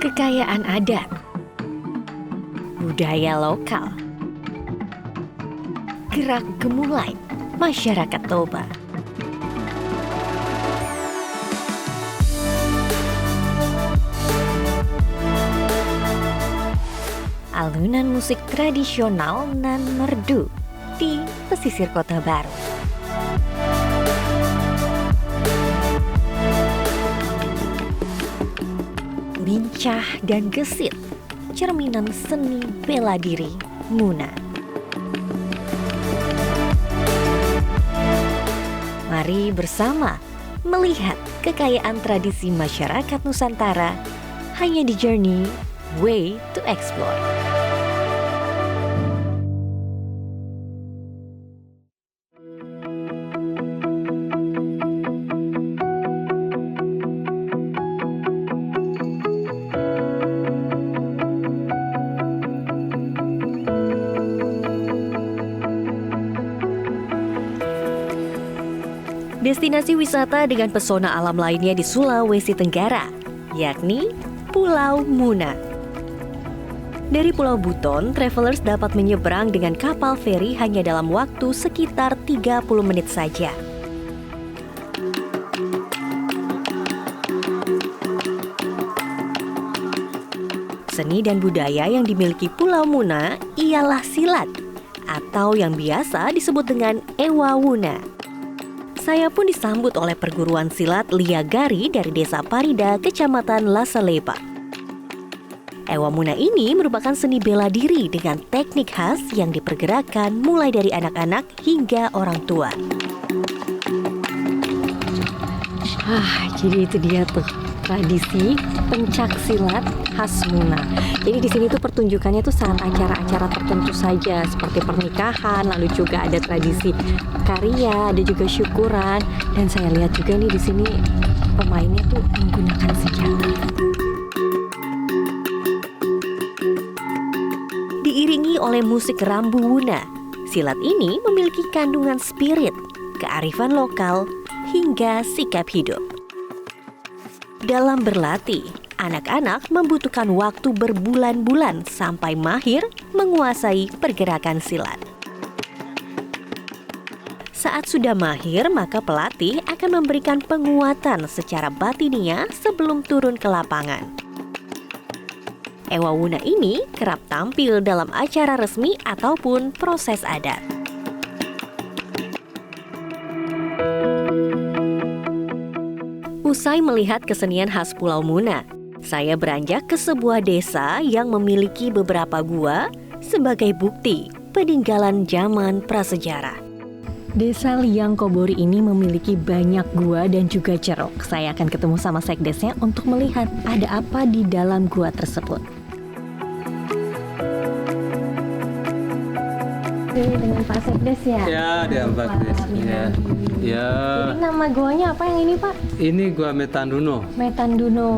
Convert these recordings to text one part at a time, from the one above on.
Kekayaan adat, budaya lokal, gerak gemulai masyarakat Toba. Alunan musik tradisional nan merdu di pesisir Kota Baru. Lincah dan gesit, cerminan seni bela diri Muna. Mari bersama melihat kekayaan tradisi masyarakat Nusantara hanya di Journey Way to Explore. Destinasi wisata dengan pesona alam lainnya di Sulawesi Tenggara, yakni Pulau Muna. Dari Pulau Buton, travelers dapat menyeberang dengan kapal feri hanya dalam waktu sekitar 30 menit saja. Seni dan budaya yang dimiliki Pulau Muna ialah silat, atau yang biasa disebut dengan Ewa Wuna. Saya pun disambut oleh perguruan silat Liagari dari Desa Parida, Kecamatan Lasalepa. Ewa Muna ini merupakan seni bela diri dengan teknik khas yang dipergerakkan mulai dari anak-anak hingga orang tua. Jadi itu dia tuh tradisi pencak silat khas Muna. Jadi di sini tuh pertunjukannya tuh saat acara-acara tertentu saja, seperti pernikahan, lalu juga ada tradisi karya, ada juga syukuran, dan saya lihat juga nih di sini pemainnya tuh menggunakan senjata. Diiringi oleh musik rambu Wuna, silat ini memiliki kandungan spirit, kearifan lokal, hingga sikap hidup. Dalam berlatih, anak-anak membutuhkan waktu berbulan-bulan sampai mahir menguasai pergerakan silat. Saat sudah mahir, maka pelatih akan memberikan penguatan secara batiniah sebelum turun ke lapangan. Ewa Wuna ini kerap tampil dalam acara resmi ataupun proses adat. Usai melihat kesenian khas Pulau Muna, saya beranjak ke sebuah desa yang memiliki beberapa gua sebagai bukti peninggalan zaman prasejarah. Desa Liang Kobori ini memiliki banyak gua dan juga ceruk. Saya akan ketemu sama sekdesnya untuk melihat ada apa di dalam gua tersebut. Dengan Pak Sekdes ya? Ya, dengan Pak Sekdes. Ya. Jadi nama guanya apa yang ini, Pak? Ini gua Metanduno. Metanduno.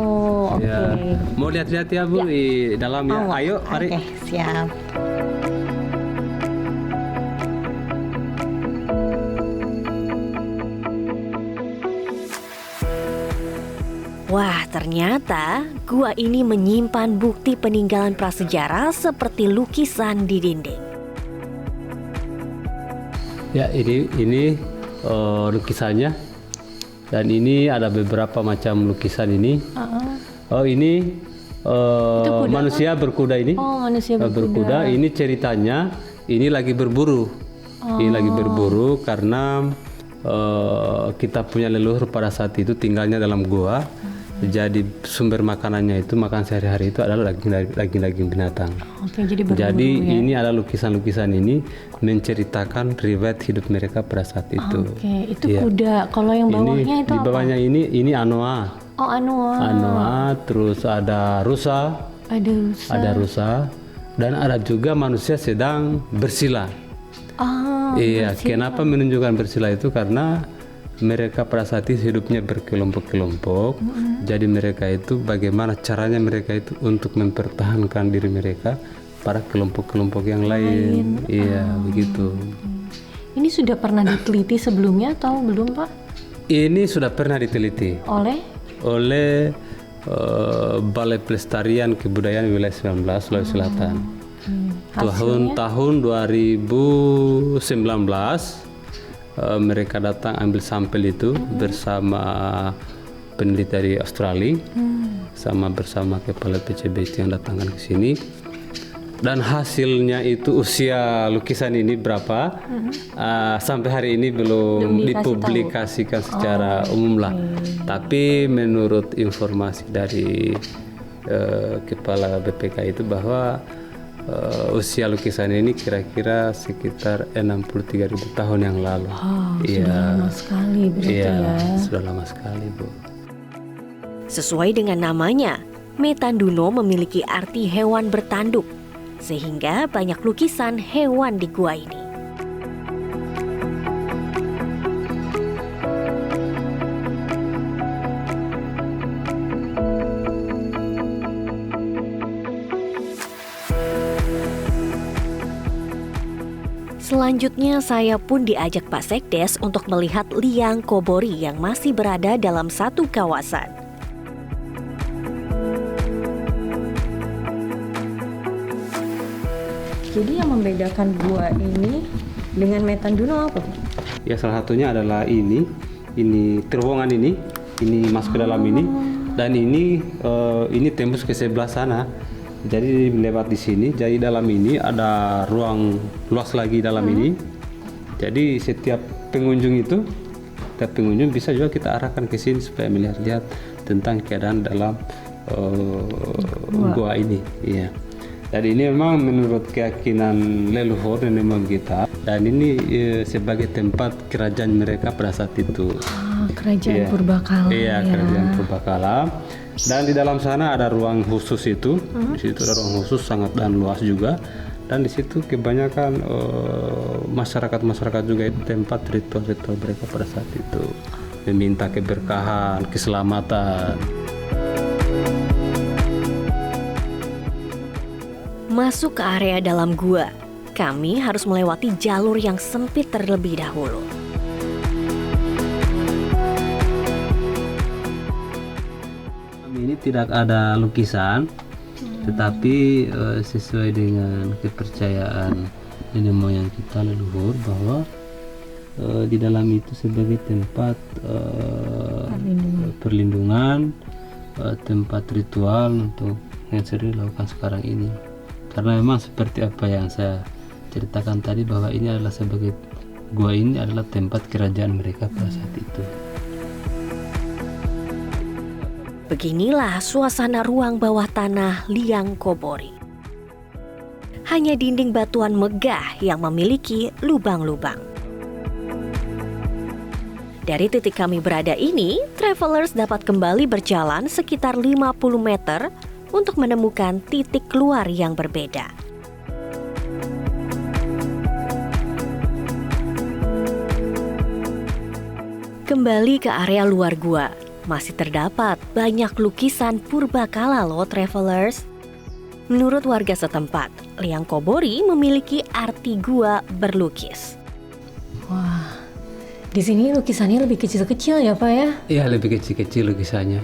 Oke. Ya. Mau lihat-lihat ya Bu di dalam ya. Ayo, mari. Oke, siap. Wah, ternyata gua ini menyimpan bukti peninggalan prasejarah seperti lukisan di dinding. Ya, ini lukisannya. Dan ini ada beberapa macam lukisan ini. Oh, ini manusia berkuda ini. Oh, manusia berkuda. Ini ceritanya, ini lagi berburu. Ini lagi berburu karena kita punya leluhur pada saat itu tinggalnya dalam gua. Jadi sumber makanannya itu, makan sehari-hari itu adalah daging binatang. Oke, jadi berburu ya? Ini ada lukisan-lukisan ini menceritakan riwayat hidup mereka pada saat itu. Oke, itu kuda. Kalau yang bawahnya itu di bawahnya apa? ini anoa. Oh, anoa. Anoa, terus ada rusa. Ada rusa. Dan ada juga manusia sedang bersila. Iya, kenapa menunjukkan bersila itu? Karena mereka pada saat itu hidupnya berkelompok-kelompok. Jadi mereka itu bagaimana caranya mereka itu untuk mempertahankan diri mereka pada kelompok-kelompok yang lain. Iya, begitu. Ini sudah pernah diteliti sebelumnya atau belum, Pak? Ini sudah pernah diteliti oleh Balai Pelestarian Kebudayaan Wilayah 19 Sulawesi Selatan. Tahun 2019 mereka datang ambil sampel itu bersama peneliti dari Australia, bersama kepala PCBC yang datangkan ke sini. Dan hasilnya itu usia lukisan ini berapa? Sampai hari ini belum dipublikasikan secara umum lah. Tapi menurut informasi dari kepala BPK itu bahwa usia lukisan ini kira-kira sekitar 63.000 tahun yang lalu. Sudah lama sekali berarti ya. Sudah lama sekali, Bu. Sesuai dengan namanya, Metanduno memiliki arti hewan bertanduk, sehingga banyak lukisan hewan di gua ini. Selanjutnya saya pun diajak Pak Sekdes untuk melihat liang Kobori yang masih berada dalam satu kawasan. Jadi yang membedakan gua ini dengan Metanduno apa? Ya, salah satunya adalah ini terowongan ini masuk ke dalam ini, dan ini tembus ke sebelah sana. Jadi lewat di sini, jadi dalam ini ada ruang luas lagi dalam ini. Jadi setiap pengunjung bisa juga kita arahkan ke sini supaya melihat tentang keadaan dalam gua ini. Iya. Dan ini memang menurut keyakinan leluhur nenek moyang kita, dan ini sebagai tempat kerajaan mereka pada saat itu. Kerajaan Purbakala. Iya, kerajaan Purbakala. Dan di dalam sana ada ruang khusus itu. Di situ ada ruang khusus sangat dan luas juga. Dan di situ kebanyakan masyarakat juga itu tempat ritual-ritual mereka pada saat itu, meminta keberkahan, keselamatan. Masuk ke area dalam gua, kami harus melewati jalur yang sempit terlebih dahulu. Ini tidak ada lukisan, tetapi sesuai dengan kepercayaan nenek moyang kita leluhur bahwa di dalam itu sebagai tempat perlindungan, tempat ritual untuk yang sering dilakukan sekarang ini. Karena memang seperti apa yang saya ceritakan tadi, bahwa ini adalah sebagai gua ini adalah tempat kerajaan mereka pada saat itu. Beginilah suasana ruang bawah tanah liang Kobori. Hanya dinding batuan megah yang memiliki lubang-lubang. Dari titik kami berada ini, travelers dapat kembali berjalan sekitar 50 meter untuk menemukan titik keluar yang berbeda. Kembali ke area luar gua, masih terdapat banyak lukisan purbakala loh travelers. Menurut warga setempat, liang Kobori memiliki arti gua berlukis. Wah, di sini lukisannya lebih kecil-kecil ya Pak ya? Iya, lebih kecil-kecil lukisannya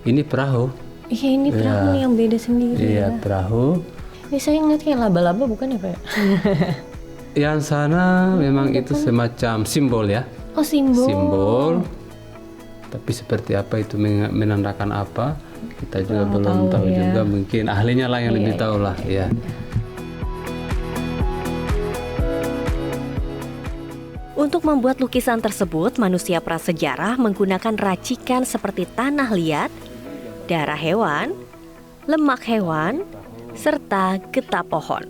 ini perahu. Iya, ini perahu nih yang beda sendiri. Iya, perahu. Ini saya ngeliat kayak laba-laba bukan ya Pak? Yang sana memang itu semacam simbol ya. Oh, simbol. Simbol. Tapi seperti apa itu menandakan apa, kita juga belum tahu ya. Juga mungkin ahlinya lah yang lebih tahu lah ya. Untuk membuat lukisan tersebut, manusia prasejarah menggunakan racikan seperti tanah liat, darah hewan, lemak hewan, serta getah pohon.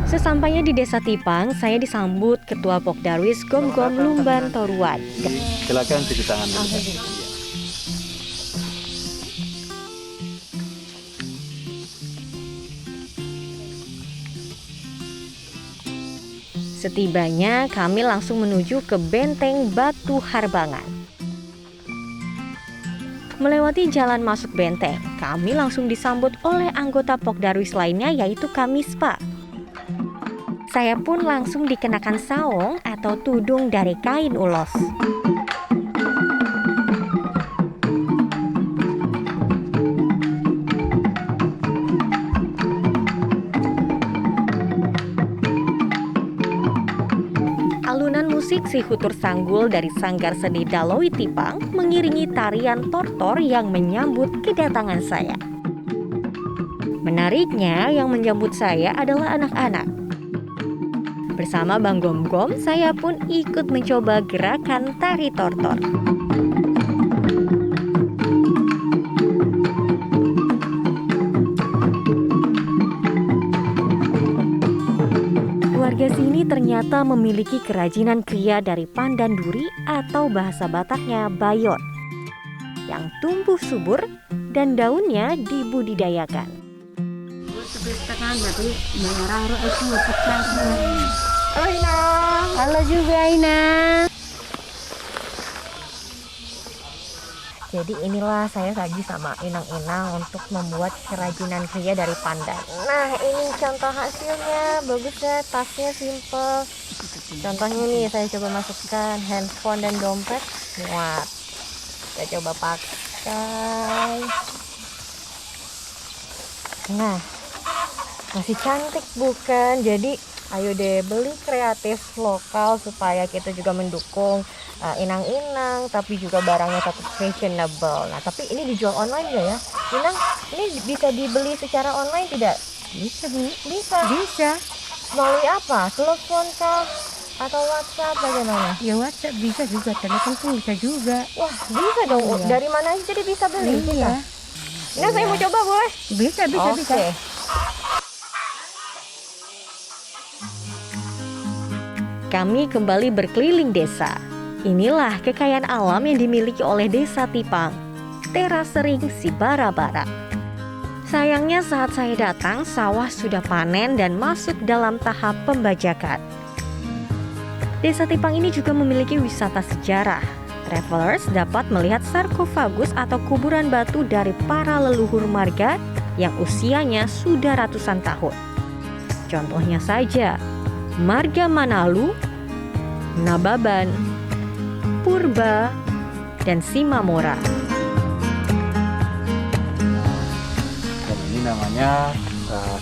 Sesampainya di Desa Tipang, saya disambut Ketua Pokdarwis Gom-Gom Lumban Toruan. Silakan cuci tangan dulu. Setibanya, kami langsung menuju ke Benteng Batu Harbangan. Melewati jalan masuk benteng, kami langsung disambut oleh anggota Pok Darwis lainnya yaitu Kamispa. Saya pun langsung dikenakan saung atau tudung dari kain ulos. Alunan musik si Hutur Sanggul dari Sanggar Seni Daloy Tipang mengiringi tarian tortor yang menyambut kedatangan saya. Menariknya, yang menyambut saya adalah anak-anak. Bersama Bang Gom-Gom, saya pun ikut mencoba gerakan tari tortor. Warga sini ternyata memiliki kerajinan kria dari pandan duri atau bahasa Bataknya bayon yang tumbuh subur dan daunnya dibudidayakan. Halo Ina. Halo juga Ina. Jadi inilah saya lagi sama inang-inang untuk membuat kerajinan kria dari pandan. Nah, ini contoh hasilnya. Bagus ya, tasnya simple. Contohnya nih, saya coba masukkan handphone dan dompet. Muat. Saya coba pakai. Nah, masih cantik bukan? Jadi ayo deh beli kreatif lokal supaya kita juga mendukung inang-inang, tapi juga barangnya tetap fashionable. Nah, tapi ini dijual online nggak ya? Inang, ini bisa dibeli secara online tidak? Bisa, Bu. Bisa. Melalui apa? Telepon kah? Atau WhatsApp bagaimana? Ya WhatsApp bisa juga, telepon pun bisa juga. Wah, bisa dong. Iya. Dari mana aja jadi bisa beli? Iya. Nah, saya mau coba boleh? Bisa. Oke. Kami kembali berkeliling desa. Inilah kekayaan alam yang dimiliki oleh Desa Tipang, Teras Sering Sibara-bara. Sayangnya saat saya datang, sawah sudah panen dan masuk dalam tahap pembajakan. Desa Tipang ini juga memiliki wisata sejarah. Travelers dapat melihat sarkofagus atau kuburan batu dari para leluhur marga yang usianya sudah ratusan tahun. Contohnya saja, Marga Manalu, Nababan, Purba, dan Simamora. Dan ini namanya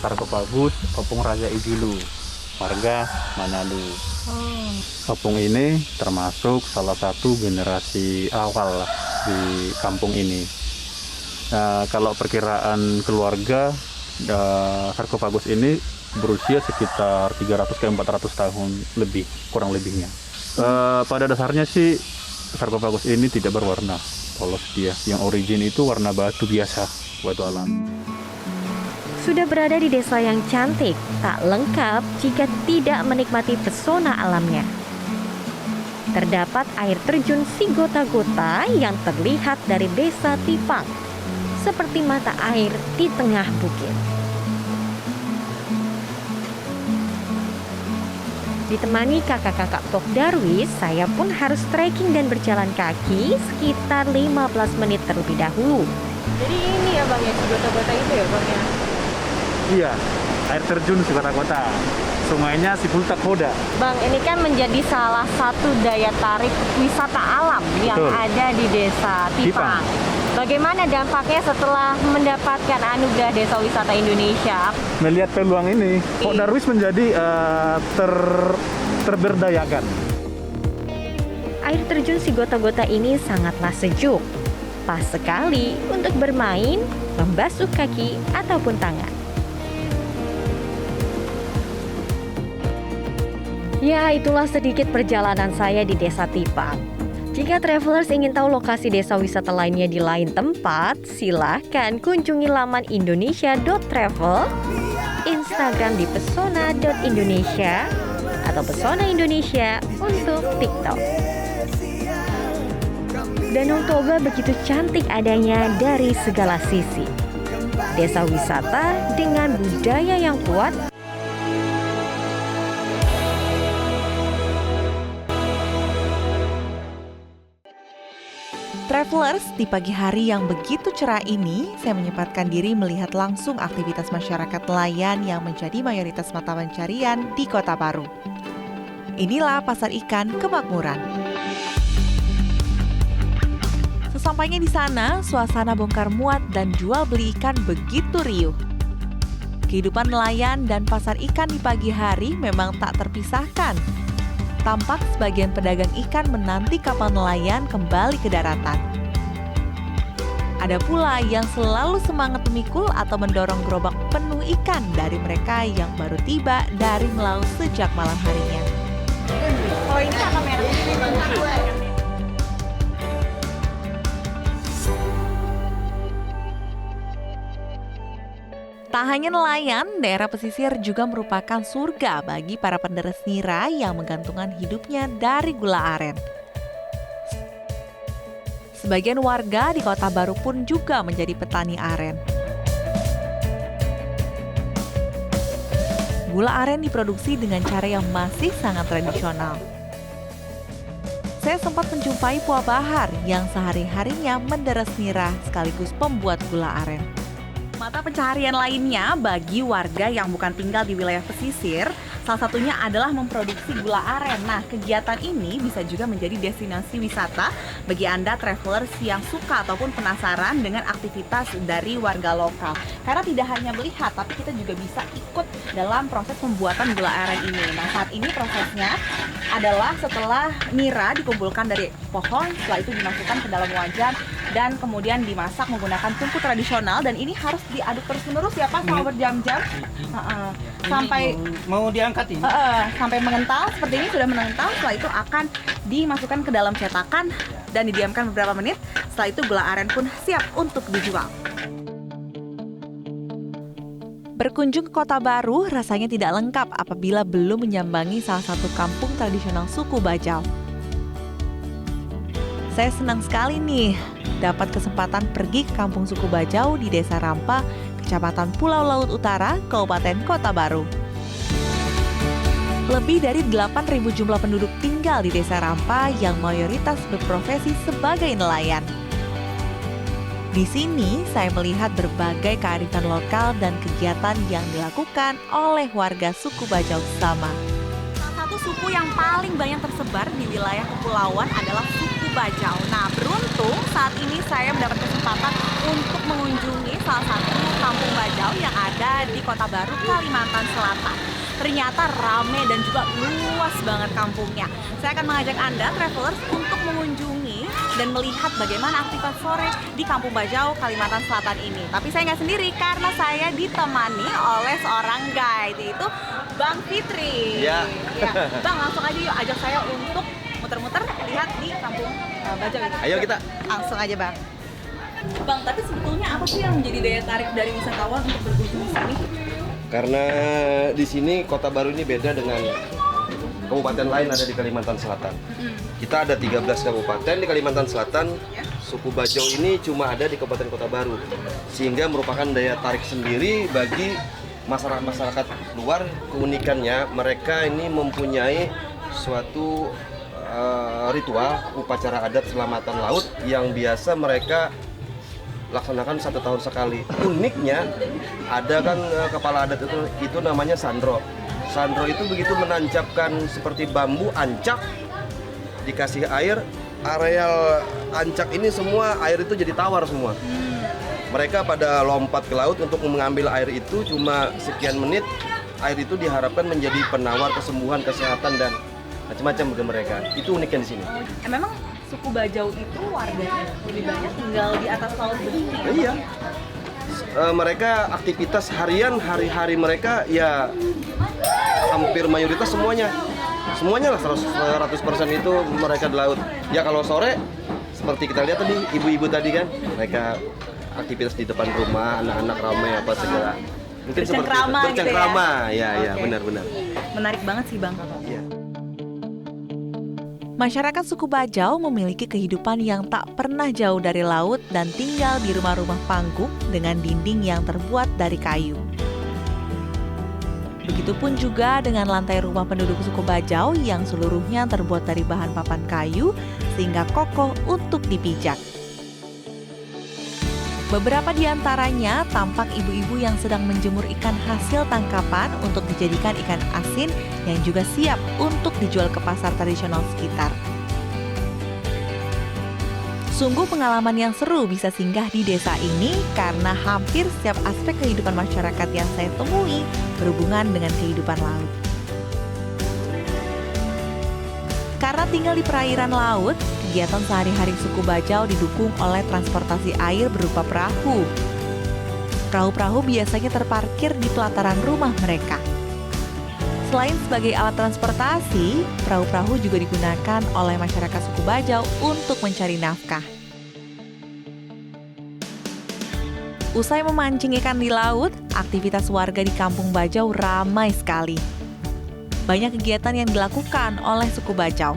sarkofagus Opung Raja Idilu, Marga Manalu. Opung ini termasuk salah satu generasi awal di kampung ini. Kalau perkiraan keluarga, sarkofagus ini berusia sekitar 300 ke 400 tahun lebih, kurang lebihnya. Pada dasarnya sih sarkofagus ini tidak berwarna polos dia. Yang origin itu warna batu biasa, batu alam. Sudah berada di desa yang cantik, tak lengkap jika tidak menikmati pesona alamnya. Terdapat air terjun Sigota-gota yang terlihat dari Desa Tipang, seperti mata air di tengah bukit. Ditemani kakak-kakak Pok Darwis, saya pun harus trekking dan berjalan kaki sekitar 15 menit terlebih dahulu. Jadi ini ya Bang ya, Sigota-gota itu ya Bang ya? Iya, air terjun Sigota-gota. Sungainya Sibultak-Hoda. Bang, ini kan menjadi salah satu daya tarik wisata alam yang Betul. ada di Desa Tipang. Bagaimana dampaknya setelah mendapatkan anugerah Desa Wisata Indonesia? Melihat peluang ini, Pok Darwis menjadi terberdayakan. Air terjun Sigota-gota ini sangatlah sejuk. Pas sekali untuk bermain, membasuh kaki ataupun tangan. Ya, itulah sedikit perjalanan saya di Desa Tipang. Jika travelers ingin tahu lokasi desa wisata lainnya di lain tempat, silahkan kunjungi laman indonesia.travel, Instagram di pesona.indonesia, atau Pesona Indonesia untuk TikTok. Danau Toba begitu cantik adanya dari segala sisi. Desa wisata dengan budaya yang kuat, Travelers, di pagi hari yang begitu cerah ini, saya menyempatkan diri melihat langsung aktivitas masyarakat nelayan yang menjadi mayoritas mata pencarian di Kota Baru. Inilah Pasar Ikan Kemakmuran. Sesampainya di sana, suasana bongkar muat dan jual beli ikan begitu riuh. Kehidupan nelayan dan pasar ikan di pagi hari memang tak terpisahkan. Tampak sebagian pedagang ikan menanti kapal nelayan kembali ke daratan. Ada pula yang selalu semangat memikul atau mendorong gerobak penuh ikan dari mereka yang baru tiba dari melaut sejak malam harinya. Kalau ini apa merah? Tak hanya nelayan, daerah pesisir juga merupakan surga bagi para penderes nira yang menggantungkan hidupnya dari gula aren. Sebagian warga di Kota Baru pun juga menjadi petani aren. Gula aren diproduksi dengan cara yang masih sangat tradisional. Saya sempat menjumpai Puah Bahar yang sehari-harinya menderes nira sekaligus pembuat gula aren. Mata pencaharian lainnya bagi warga yang bukan tinggal di wilayah pesisir, salah satunya adalah memproduksi gula aren. Nah, kegiatan ini bisa juga menjadi destinasi wisata bagi Anda travelers yang suka ataupun penasaran dengan aktivitas dari warga lokal. Karena tidak hanya melihat, tapi kita juga bisa ikut dalam proses pembuatan gula aren ini. Nah, saat ini prosesnya adalah setelah nira dikumpulkan dari pohon, setelah itu dimasukkan ke dalam wajan dan kemudian dimasak menggunakan tungku tradisional, dan ini harus diaduk terus-menerus ya Pak, selama berjam-jam sampai mau diangkat ini? Sampai mengental seperti ini, sudah mengental. Setelah itu akan dimasukkan ke dalam cetakan dan didiamkan beberapa menit. Setelah itu gula aren pun siap untuk dijual. Berkunjung ke Kota Baru rasanya tidak lengkap apabila belum menyambangi salah satu kampung tradisional suku Bajau. Saya senang sekali nih dapat kesempatan pergi ke kampung suku Bajau di Desa Rampa, Kecamatan Pulau Laut Utara, Kabupaten Kota Baru. Lebih dari 8.000 jumlah penduduk tinggal di Desa Rampa yang mayoritas berprofesi sebagai nelayan. Di sini saya melihat berbagai kearifan lokal dan kegiatan yang dilakukan oleh warga suku Bajau sama. Salah satu suku yang paling banyak tersebar di wilayah kepulauan adalah suku Bajau. Nah, beruntung saat ini saya mendapat kesempatan untuk mengunjungi salah satu kampung Bajau yang ada di Kota Baru, Kalimantan Selatan. Ternyata ramai dan juga luas banget kampungnya. Saya akan mengajak Anda, travelers, untuk mengunjungi dan melihat bagaimana aktivitas sore di Kampung Bajau, Kalimantan Selatan ini. Tapi saya nggak sendiri karena saya ditemani oleh seorang guide, yaitu Bang Fitri. Ya. Bang, langsung aja yuk, ajak saya untuk muter-muter lihat di Kampung Bajau ini. Ayo kita. Langsung aja Bang. Bang, tapi sebetulnya apa sih yang menjadi daya tarik dari wisatawan untuk berkunjung di sini? Karena di sini Kota Baru ini beda dengan kabupaten lain ada di Kalimantan Selatan. Kita ada 13 kabupaten di Kalimantan Selatan. Suku Bajau ini cuma ada di Kabupaten Kota Baru, sehingga merupakan daya tarik sendiri bagi masyarakat luar. Keunikannya mereka ini mempunyai suatu ritual upacara adat selamatan laut yang biasa mereka laksanakan 1 tahun sekali. Uniknya ada kan kepala adat itu namanya Sandro. Sandro itu begitu menancapkan seperti bambu ancak, dikasih air, areal ancak ini semua air itu jadi tawar semua. Mereka pada lompat ke laut untuk mengambil air itu cuma sekian menit. Air itu diharapkan menjadi penawar kesembuhan, kesehatan dan macam-macam bagi mereka. Itu uniknya di sini. Memang suku Bajau itu warganya lebih banyak tinggal di atas laut begini. Iya. Mereka aktivitas harian, hari-hari mereka ya hampir mayoritas semuanya lah 100% itu mereka di laut. Ya kalau sore seperti kita lihat tadi ibu-ibu tadi kan, mereka aktivitas di depan rumah, anak-anak ramai apa segala. Mungkin seperti itu. Bercengkrama gitu ya. Ya, benar-benar. Menarik banget sih Bang. Iya. Masyarakat suku Bajau memiliki kehidupan yang tak pernah jauh dari laut dan tinggal di rumah-rumah panggung dengan dinding yang terbuat dari kayu. Begitupun juga dengan lantai rumah penduduk suku Bajau yang seluruhnya terbuat dari bahan papan kayu sehingga kokoh untuk dipijak. Beberapa di antaranya tampak ibu-ibu yang sedang menjemur ikan hasil tangkapan untuk dijadikan ikan asin yang juga siap untuk dijual ke pasar tradisional sekitar. Sungguh pengalaman yang seru bisa singgah di desa ini karena hampir setiap aspek kehidupan masyarakat yang saya temui berhubungan dengan kehidupan laut. Karena tinggal di perairan laut, kegiatan sehari-hari suku Bajau didukung oleh transportasi air berupa perahu. Perahu-perahu biasanya terparkir di pelataran rumah mereka. Selain sebagai alat transportasi, perahu-perahu juga digunakan oleh masyarakat suku Bajau untuk mencari nafkah. Usai memancing ikan di laut, aktivitas warga di Kampung Bajau ramai sekali. Banyak kegiatan yang dilakukan oleh suku Bajau.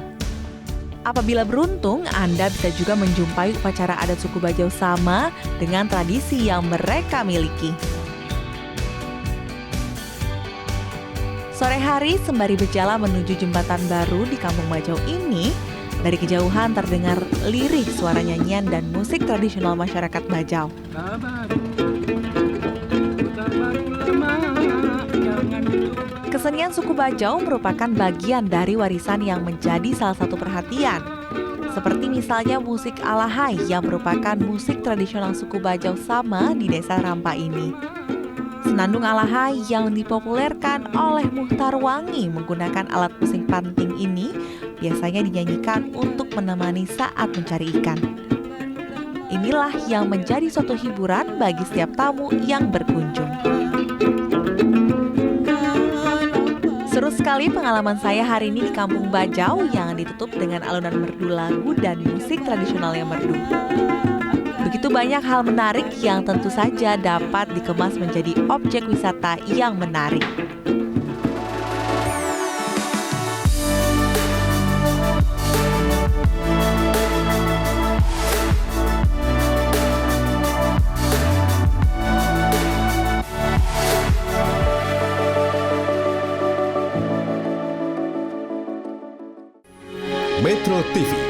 Apabila beruntung, Anda bisa juga menjumpai upacara adat suku Bajau sama dengan tradisi yang mereka miliki. Sore hari, sembari berjalan menuju jembatan baru di Kampung Bajau ini, dari kejauhan terdengar lirih suara nyanyian dan musik tradisional masyarakat Bajau. Kesenian suku Bajau merupakan bagian dari warisan yang menjadi salah satu perhatian. Seperti misalnya musik alahai yang merupakan musik tradisional suku Bajau sama di desa Rampa ini. Senandung alahai yang dipopulerkan oleh Muhtar Wangi menggunakan alat pusing panting ini biasanya dinyanyikan untuk menemani saat mencari ikan. Inilah yang menjadi suatu hiburan bagi setiap tamu yang berkunjung. Seru sekali pengalaman saya hari ini di Kampung Bajau yang ditutup dengan alunan merdu lagu dan musik tradisional yang merdu. Begitu banyak hal menarik yang tentu saja dapat dikemas menjadi objek wisata yang menarik. Metro TV